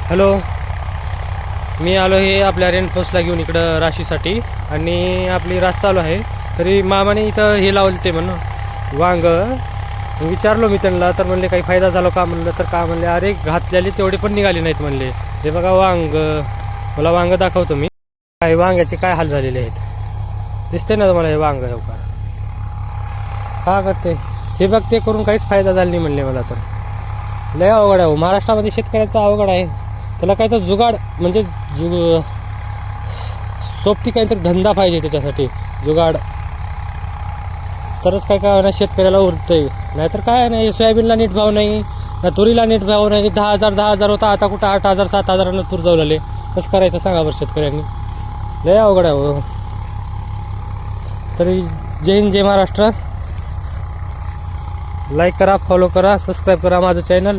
Hello, मी आलो हे आपल्या रेनफोर्सला घेऊन इकडं राशीसाठी आणि आपली रास चालू आहे. तरी मामाने इथं हे लावलं ते म्हणून वांग. विचारलो मी त्यांना, तर म्हणले काही फायदा झाला का म्हणलं, तर का म्हणले अरे घातलेली तेवढे पण निघाले नाहीत म्हणले. हे बघा वांग, मला वांग दाखवतो मी. काय वांग्याचे काय हाल झालेले आहेत दिसते ना तुम्हाला हे वांग. हो का करते हे बघ, ते करून काहीच फायदा झाला नाही म्हणले. मला तर लय अवघड आहे. महाराष्ट्रामध्ये शेतकऱ्याचा अवघड आहे. त्याला काय तर जुगाड म्हणजे सोबती काहीतरी धंदा पाहिजे त्याच्यासाठी, जुगाड, तरच काय काय ना शेतकऱ्याला उरतंय. नाहीतर काय नाही, सोयाबीनला नीट भाव नाही ना, तुरीला नीट भाव नाही. 10,000 होता, आता कुठं 8,000 7,000 तूर जाऊ लागले. कसं करायचं सांगा बरं शेतकऱ्यांनी. लय अवघड आहे हो. तरी जय हिंद, जय महाराष्ट्र. लाईक करा, फॉलो करा, सबस्क्राईब करा माझं चॅनल.